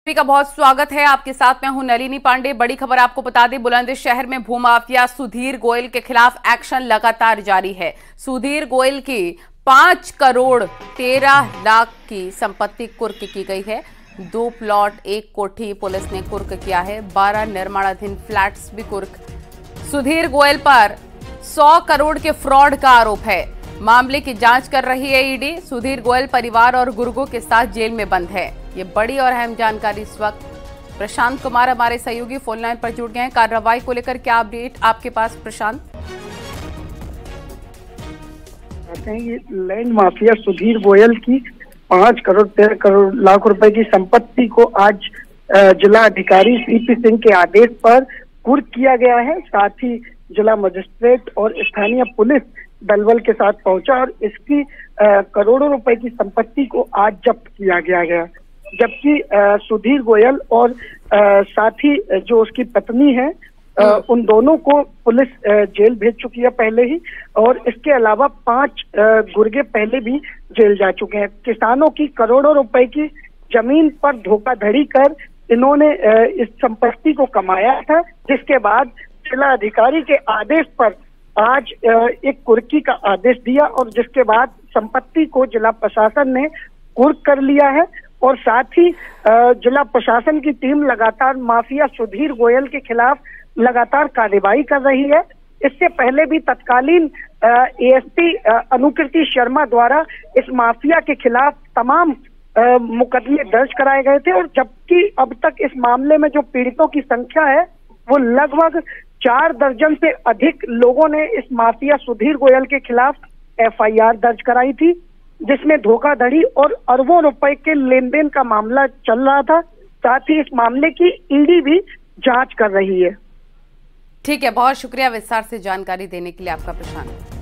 का बहुत स्वागत है। आपके साथ मैं हूं नलिनी पांडे। बड़ी खबर आपको बता दें, बुलंदशहर में भूमाफिया सुधीर गोयल के खिलाफ एक्शन लगातार जारी है। सुधीर गोयल की 5 करोड़ 13 लाख की संपत्ति कुर्क की गई है। 2 प्लॉट, 1 कोठी पुलिस ने कुर्क किया है। 12 निर्माणाधीन फ्लैट्स भी कुर्क। सुधीर गोयल पर 100 करोड़ के फ्रॉड का आरोप है। मामले की जांच कर रही है ईडी। सुधीर गोयल परिवार और गुर्गों के साथ जेल में बंद है। ये बड़ी और अहम जानकारी इस वक्त प्रशांत कुमार हमारे सहयोगी फोन लाइन पर जुड़ गए हैं। कार्रवाई को लेकर क्या अपडेट आपके पास प्रशांत? ये लैंड माफिया सुधीर गोयल की 5 करोड़ 13 करोड़ लाख रुपए की संपत्ति को आज जिला अधिकारी सीपी सिंह के आदेश पर कुर्क किया गया है। साथ ही जिला मजिस्ट्रेट और स्थानीय पुलिस दलबल के साथ पहुंचा और इसकी करोड़ों रुपए की संपत्ति को आज जब्त किया गया। जबकि सुधीर गोयल और साथ ही जो उसकी पत्नी है उन दोनों को पुलिस जेल भेज चुकी है पहले ही, और इसके अलावा 5 गुर्गे पहले भी जेल जा चुके हैं। किसानों की करोड़ों रुपए की जमीन पर धोखाधड़ी कर इन्होंने इस संपत्ति को कमाया था, जिसके बाद जिला अधिकारी के आदेश पर आज एक कुर्की का आदेश दिया और जिसके बाद संपत्ति को जिला प्रशासन ने कुर्क कर लिया है। और साथ ही जिला प्रशासन की टीम लगातार माफिया सुधीर गोयल के खिलाफ लगातार कार्रवाई कर रही है। इससे पहले भी तत्कालीन एएसपी अनुकृति शर्मा द्वारा इस माफिया के खिलाफ तमाम मुकदमे दर्ज कराए गए थे, और जबकि अब तक इस मामले में जो पीड़ितों की संख्या है वो लगभग 4 दर्जन से अधिक लोगों ने इस माफिया सुधीर गोयल के खिलाफ एफआईआर दर्ज कराई थी, जिसमें धोखाधड़ी और अरबों रुपए के लेन देन का मामला चल रहा था। साथ ही इस मामले की ईडी भी जांच कर रही है। ठीक है, बहुत शुक्रिया विस्तार से जानकारी देने के लिए आपका प्रशांत।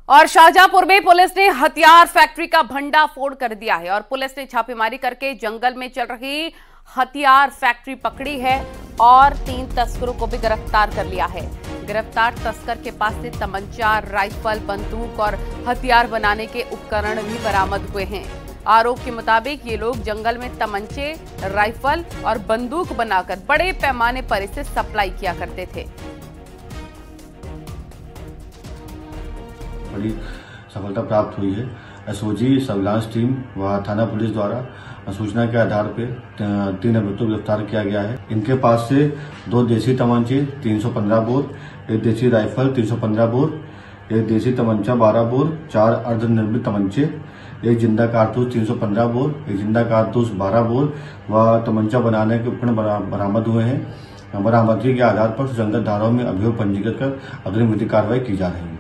और शाहजहांपुर में पुलिस ने हथियार फैक्ट्री का भंडाफोड़ कर दिया है और पुलिस ने छापेमारी करके जंगल में चल रही हथियार फैक्ट्री पकड़ी है और 3 तस्करों को भी गिरफ्तार कर लिया है। गिरफ्तार तस्कर के पास से तमंचा, राइफल, बंदूक और हथियार बनाने के उपकरण भी बरामद हुए हैं। आरोप के मुताबिक ये लोग जंगल में तमंचे, राइफल और बंदूक बनाकर बड़े पैमाने पर इसे सप्लाई किया करते थे। बड़ी सफलता प्राप्त हुई है। एसओजी सर्विलांस टीम व थाना पुलिस द्वारा सूचना के आधार पर 3 अभियुक्तों को गिरफ्तार किया गया है। इनके पास से 2 देसी तमंचे 315 बोर, 1 देसी राइफल 315 बोर, 1 देसी तमंचा 12 बोर, 4 अर्धनिर्मित तमंचे, 1 जिंदा कारतूस 315 बोर, 1 जिंदा कारतूस 12 बोर व तमंचा बनाने के उपकरण बरामद हुए हैं। बरामदगी के आधार पर सुसंगत धाराओं में अभियोग पंजीकृत कर अग्रिम विधिक कार्रवाई की जा रही है।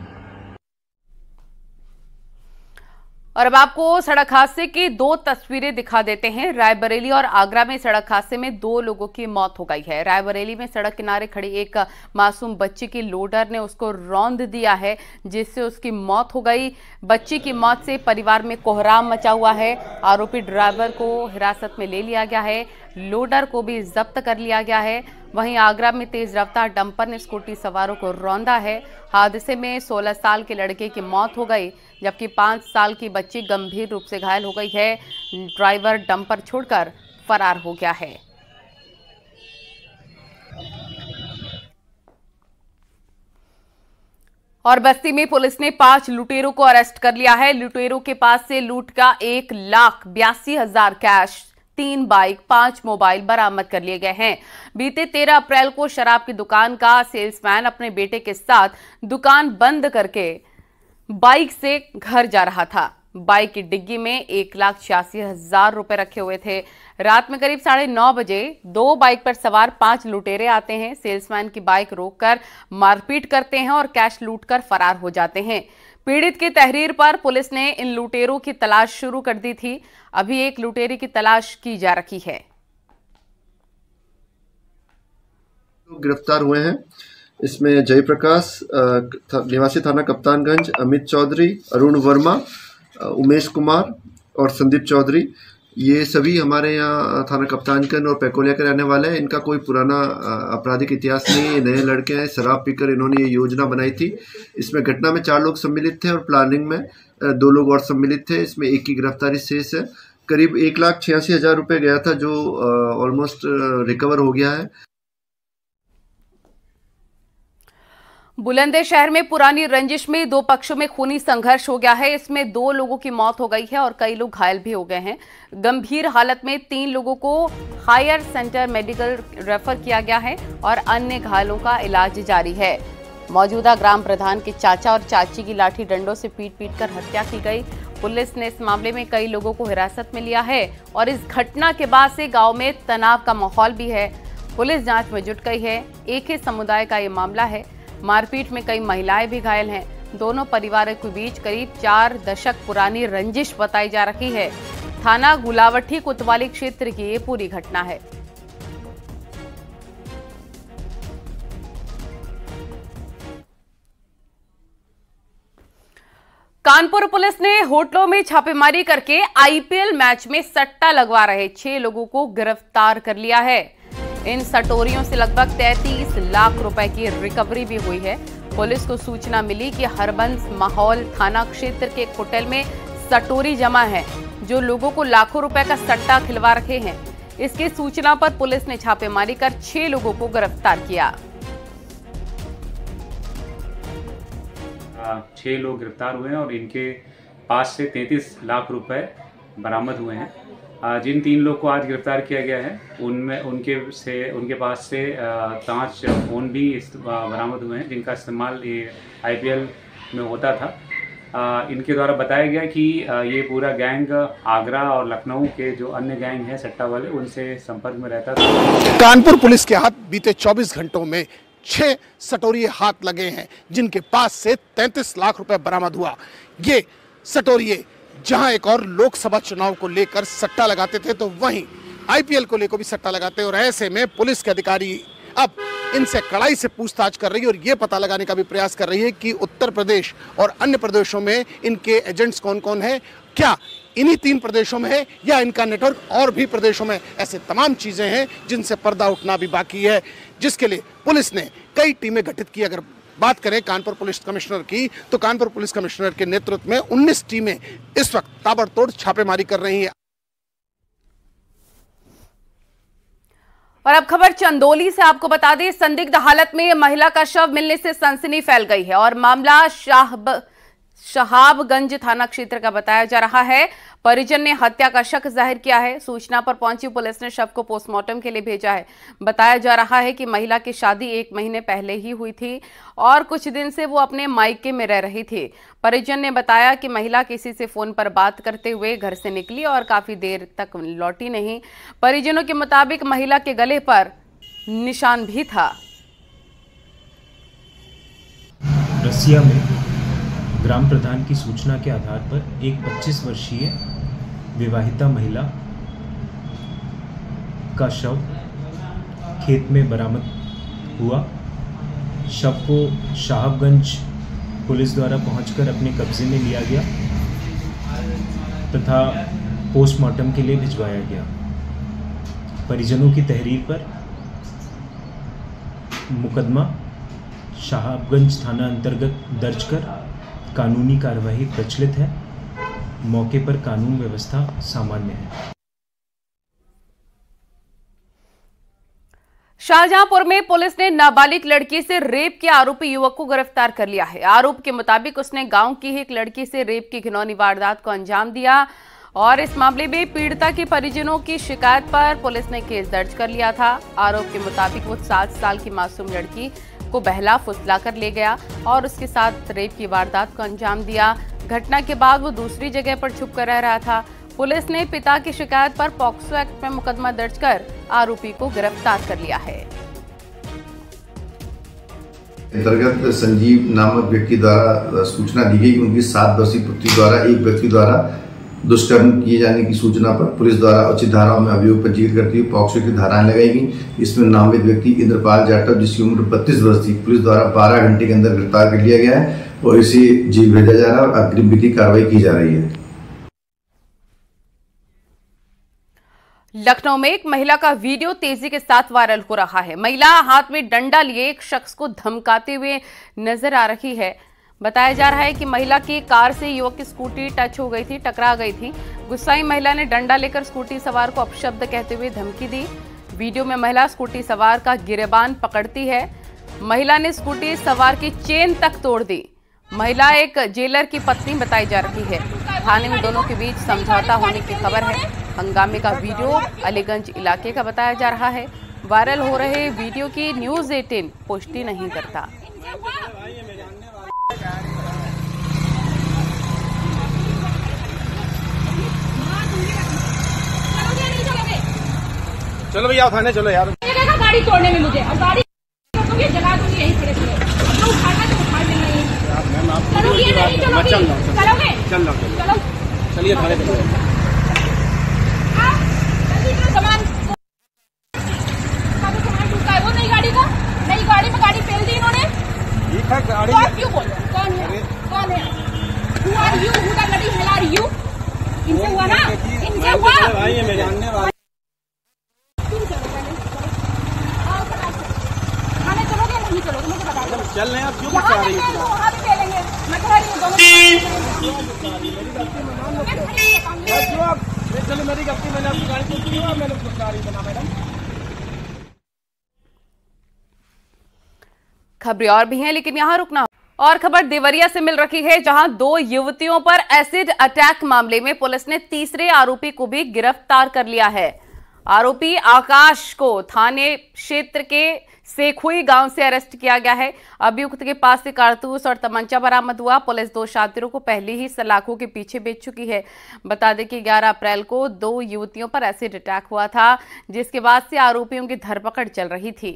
और अब आपको सड़क हादसे की 2 तस्वीरें दिखा देते हैं। रायबरेली और आगरा में सड़क हादसे में 2 लोगों की मौत हो गई है। रायबरेली में सड़क किनारे खड़ी एक मासूम बच्ची की लोडर ने उसको रौंद दिया है, जिससे उसकी मौत हो गई। बच्ची की मौत से परिवार में कोहराम मचा हुआ है। आरोपी ड्राइवर को हिरासत में ले लिया गया है, लोडर को भी जब्त कर लिया गया है। वहीं आगरा में तेज रफ्तार डंपर ने स्कूटी सवारों को रौंदा है। हादसे में 16 साल के लड़के की मौत हो गई, जबकि 5 साल की बच्ची गंभीर रूप से घायल हो गई है। ड्राइवर डंपर छोड़कर फरार हो गया है। और बस्ती में पुलिस ने 5 लुटेरों को अरेस्ट कर लिया है। लुटेरों के पास से लूट का 1,82,000 कैश, 3 बाइक, 5 मोबाइल बरामद कर लिए गए हैं। बीते 13 अप्रैल को शराब की दुकान का सेल्समैन अपने बेटे के साथ दुकान बंद करके बाइक से घर जा रहा था। बाइक की डिग्गी में 1,86,000 रुपए रखे हुए थे। रात में करीब 9:30 बजे 2 बाइक पर सवार 5 लुटेरे आते हैं। सेल्समैन की बाइक रोककर मारपीट करते हैं और कैश लूटकर फरार हो जाते हैं। पीड़ित की तहरीर पर पुलिस ने इन लुटेरों की तलाश शुरू कर दी थी। अभी एक लुटेरे की तलाश की जा रही है। गिरफ्तार हुए हैं, इसमें जयप्रकाश निवासी थाना कप्तानगंज, अमित चौधरी, अरुण वर्मा, उमेश कुमार और संदीप चौधरी, ये सभी हमारे यहाँ थाना कप्तानगंज और पैकोलिया के रहने वाले हैं। इनका कोई पुराना आपराधिक इतिहास नहीं है, नए लड़के हैं। शराब पीकर इन्होंने ये योजना बनाई थी। इसमें घटना में 4 लोग सम्मिलित थे और प्लानिंग में 2 लोग और सम्मिलित थे। इसमें एक की गिरफ्तारी शेष है। करीब 1,86,000 रुपये गया था, जो ऑलमोस्ट रिकवर हो गया है। बुलंदशहर में पुरानी रंजिश में 2 पक्षों में खूनी संघर्ष हो गया है। इसमें 2 लोगों की मौत हो गई है और कई लोग घायल भी हो गए हैं। गंभीर हालत में 3 लोगों को हायर सेंटर मेडिकल रेफर किया गया है और अन्य घायलों का इलाज जारी है। मौजूदा ग्राम प्रधान के चाचा और चाची की लाठी डंडों से पीट कर हत्या की गई। पुलिस ने इस मामले में कई लोगों को हिरासत में लिया है और इस घटना के बाद से गाँव में तनाव का माहौल भी है। पुलिस जाँच में जुट गई है। एक ही समुदाय का ये मामला है। मारपीट में कई महिलाएं भी घायल हैं। दोनों परिवारों के बीच करीब 4 दशक पुरानी रंजिश बताई जा रही है। थाना गुलावटी कोतवाली क्षेत्र की ये पूरी घटना है। कानपुर पुलिस ने होटलों में छापेमारी करके आईपीएल मैच में सट्टा लगवा रहे 6 लोगों को गिरफ्तार कर लिया है। इन सटोरियों से लगभग 33 लाख रुपए की रिकवरी भी हुई है। पुलिस को सूचना मिली कि हरबंस माहौल थाना क्षेत्र के एक होटल में सटोरी जमा है, जो लोगों को लाखों रुपए का सट्टा खिलवा रहे हैं। इसकी सूचना पर पुलिस ने छापेमारी कर 6 लोगों को गिरफ्तार किया। 6 लोग गिरफ्तार हुए हैं और इनके पास से 33 लाख रुपए बरामद हुए हैं। जिन 3 लोग को आज गिरफ्तार किया गया है उनमें उनके पास से 5 फोन भी बरामद हुए हैं, जिनका इस्तेमाल ये आईपीएल में होता था। इनके द्वारा बताया गया कि ये पूरा गैंग आगरा और लखनऊ के जो अन्य गैंग हैं सट्टा वाले, उनसे संपर्क में रहता था। कानपुर पुलिस के हाथ बीते 24 घंटों में 6 सटोरिये हाथ लगे हैं, जिनके पास से 33 लाख रुपए बरामद हुआ। ये सटोरिये जहां एक और लोकसभा चुनाव को लेकर सट्टा लगाते थे, तो वहीं आईपीएल को लेकर भी सट्टा लगाते हैं। और ऐसे में पुलिस के अधिकारी अब इनसे कड़ाई से पूछताछ कर रही है और ये पता लगाने का भी प्रयास कर रही है कि उत्तर प्रदेश और अन्य प्रदेशों में इनके एजेंट्स कौन कौन हैं, क्या इन्हीं 3 प्रदेशों में है या इनका नेटवर्क और भी प्रदेशों में। ऐसे तमाम चीजें हैं जिनसे पर्दा उठना भी बाकी है, जिसके लिए पुलिस ने कई टीमें गठित की। अगर बात करें कानपुर पुलिस कमिश्नर की, तो कानपुर पुलिस कमिश्नर के नेतृत्व में 19 टीमें इस वक्त ताबड़तोड़ छापेमारी कर रही हैं। और अब खबर चंदौली से आपको बता दें, संदिग्ध हालत में महिला का शव मिलने से सनसनी फैल गई है और मामला शहाबगंज थाना क्षेत्र का बताया जा रहा है। परिजन ने हत्या का शक जाहिर किया है। सूचना पर पहुंची पुलिस ने शव को पोस्टमार्टम के लिए भेजा है। बताया जा रहा है कि महिला की शादी 1 महीने पहले ही हुई थी और कुछ दिन से वो अपने मायके में रह रही थी। परिजन ने बताया कि महिला किसी से फोन पर बात करते हुए घर से निकली और काफी देर तक लौटी नहीं। परिजनों के मुताबिक महिला के गले पर निशान भी था। रसिया में ग्राम प्रधान की सूचना के आधार पर एक 25 वर्षीय विवाहिता महिला का शव खेत में बरामद हुआ। शव को शाहबगंज पुलिस द्वारा पहुंचकर अपने कब्जे में लिया गया तथा पोस्टमार्टम के लिए भिजवाया गया। परिजनों की तहरीर पर मुकदमा शाहबगंज थाना अंतर्गत दर्ज कर कानूनी कार्यवाही प्रचलित है। मौके पर कानून व्यवस्था सामान्य है। शाहजहांपुर में पुलिस ने नाबालिग लड़की से रेप के आरोपी युवक को गिरफ्तार कर लिया है। आरोप के मुताबिक उसने गांव की ही एक लड़की से रेप की घिनौनी वारदात को अंजाम दिया और इस मामले में पीड़िता के परिजनों की शिकायत पर पुलिस ने केस दर्ज कर लिया था। आरोप के मुताबिक वो 7 साल की मासूम लड़की को बहला फुसला कर ले गया और उसके साथ रेप की वारदात को अंजाम दिया। घटना के बाद वो दूसरी जगह पर छुप कर रह रहा था। पुलिस ने पिता की शिकायत पर पॉक्सो एक्ट में मुकदमा दर्ज कर आरोपी को गिरफ्तार कर लिया है। अंतर्गत संजीव नामक व्यक्ति द्वारा सूचना दी गई कि उनकी 7 वर्षीय पुत्री द्वारा एक व्यक्ति द्वारा दुष्कर्म किए जाने की सूचना पर पुलिस द्वारा उचित धाराओं में अभियोग पंजीकृत करती हुई पॉक्सो की धाराएं लगाई गई। इसमें नामित व्यक्ति इंद्रपाल जाटव, जिसकी उम्र 32 वर्ष थी, पुलिस द्वारा 12 घंटे के अंदर गिरफ्तार कर लिया गया है और इसे जेल भेजा जा रहा है और अग्रिम विधि कार्रवाई की जा रही है। लखनऊ में एक महिला का वीडियो तेजी के साथ वायरल हो रहा है। महिला हाथ में डंडा लिए एक शख्स को धमकाते हुए नजर आ रही है। बताया जा रहा है कि महिला की कार से युवक की स्कूटी टच हो गई थी, टकरा गई थी। गुस्साई महिला ने डंडा लेकर स्कूटी सवार को अपशब्द कहते हुए धमकी दी। वीडियो में महिला स्कूटी सवार का गिरेबान पकड़ती है। महिला ने स्कूटी सवार की चेन तक तोड़ दी। महिला एक जेलर की पत्नी बताई जा रही है। थाने में दोनों के बीच समझौता होने की खबर है। हंगामे का वीडियो अलीगंज इलाके का बताया जा रहा है। वायरल हो रहे वीडियो की न्यूज़ 18 पुष्टि नहीं करता। चलो भैया थाने चलो यार। गाड़ी तोड़ने में मुझे और गाड़ी जला दूंगी यहीं खड़े खड़े। तो उठाना तो उठा देना है। मैम आप चलोगे नहीं चलोगे? चलोगे? चलो चलिए थाने चलो। सामान टूटा है वो नई गाड़ी का, नई गाड़ी में गाड़ी फेल दी इन्होंने। ठीक है गाड़ी आप क्यों बोल रहे? कौन है? कौन है? Who are you? Who the bloody hell are you? इनसे हुआ ना? इनसे हुआ? भाई ये मेरे जानने वाले। थाने चलोगे या नहीं चलोगे मुझे बता दो। चल रहे हैं आप क्यों बता रही हो? वहाँ भी चलेंगे। मैं कह रही हूँ दोनों। चलो मेरी गलती, मैंने आपकी गाड़ी को क्यों मैंने बता रही बना मैडम। खबरें और भी हैं लेकिन यहां रुकना। और खबर देवरिया से मिल रही है, जहां 2 युवतियों पर एसिड अटैक मामले में पुलिस ने तीसरे आरोपी को भी गिरफ्तार कर लिया है। आरोपी आकाश को थाने क्षेत्र के सेखुई गांव से अरेस्ट किया गया है। अभियुक्त के पास से कारतूस और तमंचा बरामद हुआ। पुलिस 2 शातिरों को पहले ही सलाखों के पीछे बेच चुकी है। बता दें कि 11 अप्रैल को 2 युवतियों पर एसिड अटैक हुआ था, जिसके बाद से आरोपियों की धरपकड़ चल रही थी।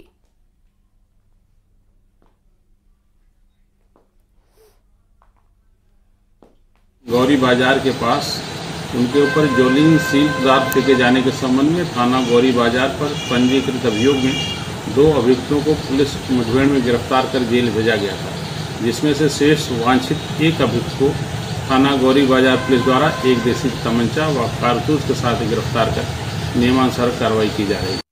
गौरी बाजार के पास उनके ऊपर ज्वेलिंग सील पदार्थ फेंके जाने के संबंध में थाना गौरी बाजार पर पंजीकृत अभियोग में 2 अभियुक्तों को पुलिस मुठभेड़ में गिरफ्तार कर जेल भेजा गया था, जिसमें से शेष वांछित एक अभियुक्त को थाना गौरी बाजार पुलिस द्वारा एक देसी तमंचा व कारतूस के साथ गिरफ्तार कर नियमानुसार कार्रवाई की जा रही है।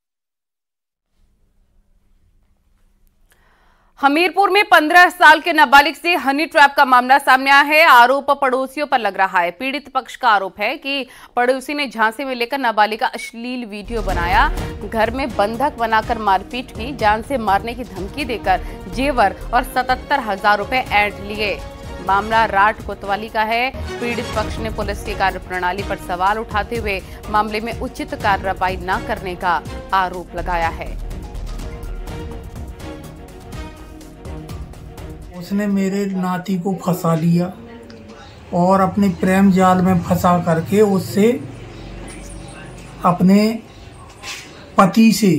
हमीरपुर में 15 साल के नाबालिग से हनी ट्रैप का मामला सामने आया है। आरोप पड़ोसियों पर लग रहा है। पीड़ित पक्ष का आरोप है कि पड़ोसी ने झांसे में लेकर नाबालिग का अश्लील वीडियो बनाया, घर में बंधक बनाकर मारपीट की, जान से मारने की धमकी देकर जेवर और 77,000 रुपए ऐंठ लिए। मामला राट कोतवाली का है। पीड़ित पक्ष ने पुलिस की कार्यप्रणाली पर सवाल उठाते हुए मामले में उचित कार्रवाई न करने का आरोप लगाया है। उसने मेरे नाती को फंसा लिया और अपने प्रेम जाल में फंसा करके उससे अपने पति से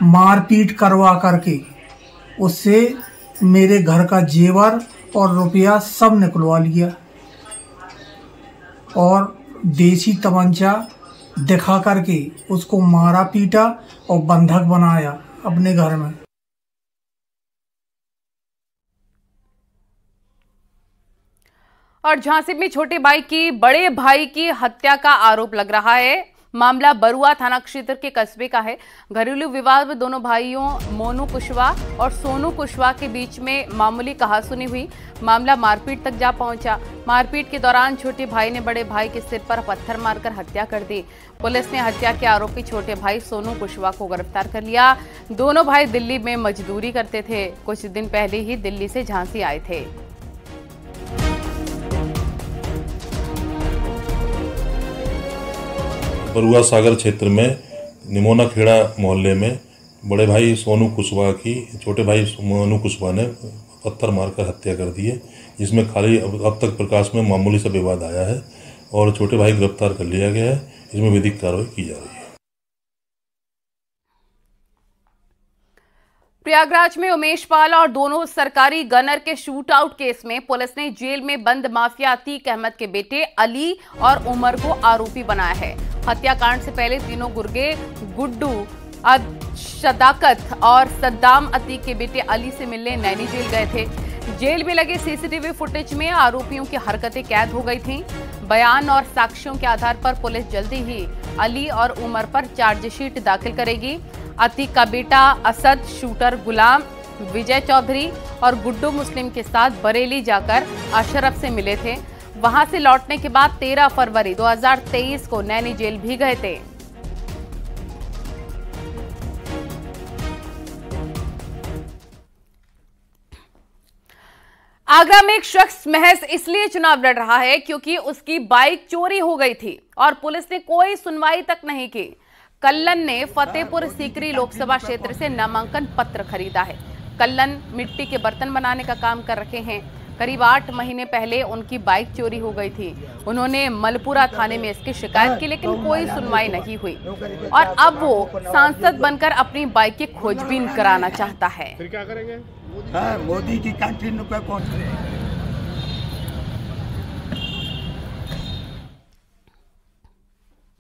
मारपीट करवा करके उससे मेरे घर का जेवर और रुपया सब निकलवा लिया और देसी तमंचा दिखा करके उसको मारा पीटा और बंधक बनाया अपने घर में। और झांसी में छोटे भाई की बड़े भाई की हत्या का आरोप लग रहा है। मामला बरुआ थाना क्षेत्र के कस्बे का है। घरेलू विवाद में दोनों भाइयों मोनू कुशवाहा और सोनू कुशवाहा के बीच में मामूली कहासुनी हुई। मामला मारपीट तक जा पहुंचा। मारपीट के दौरान छोटे भाई ने बड़े भाई के सिर पर पत्थर मारकर हत्या कर दी। पुलिस ने हत्या के आरोपी छोटे भाई सोनू कुशवाहा को गिरफ्तार कर लिया। दोनों भाई दिल्ली में मजदूरी करते थे। कुछ दिन पहले ही दिल्ली से झांसी आए थे। बरुआ सागर क्षेत्र में निमोना खेड़ा मोहल्ले में बड़े भाई सोनू कुशवाहा की छोटे भाई मोनू कुशवाहा ने पत्थर मारकर हत्या कर दी है, जिसमें खाली अब तक प्रकाश में मामूली सा विवाद आया है और छोटे भाई गिरफ्तार कर लिया गया है। इसमें विधिक कार्रवाई की जा रही है। प्रयागराज में उमेश पाल और दोनों सरकारी गनर के शूट आउट केस में पुलिस ने जेल में बंद माफिया अतीक अहमद के बेटे अली और उमर को आरोपी बनाया है। हत्याकांड से पहले तीनों गुर्गे गुड्डू शदाकत और सद्दाम अतीक के बेटे अली से मिलने नैनी जेल गए थे। जेल में लगे सीसीटीवी फुटेज में आरोपियों की हरकतें कैद हो गई थीं। बयान और साक्ष्यों के आधार पर पुलिस जल्दी ही अली और उमर पर चार्जशीट दाखिल करेगी। अतीक का बेटा असद शूटर गुलाम विजय चौधरी और गुड्डू मुस्लिम के साथ बरेली जाकर अशरफ से मिले थे। वहां से लौटने के बाद 13 फरवरी 2023 को नैनी जेल भी गए थे। आगरा में एक शख्स महज इसलिए चुनाव लड़ रहा है क्योंकि उसकी बाइक चोरी हो गई थी और पुलिस ने कोई सुनवाई तक नहीं की। कल्लन ने फतेहपुर सीकरी लोकसभा क्षेत्र से नामांकन पत्र खरीदा है। कल्लन मिट्टी के बर्तन बनाने का काम कर रहे हैं। करीब 8 महीने पहले उनकी बाइक चोरी हो गई थी। उन्होंने मलपुरा थाने में इसकी शिकायत की, लेकिन कोई सुनवाई नहीं हुई और अब वो सांसद बनकर अपनी बाइक की खोजबीन कराना चाहता है। फिर क्या करेंगे? मोदी की कंट्री में कोई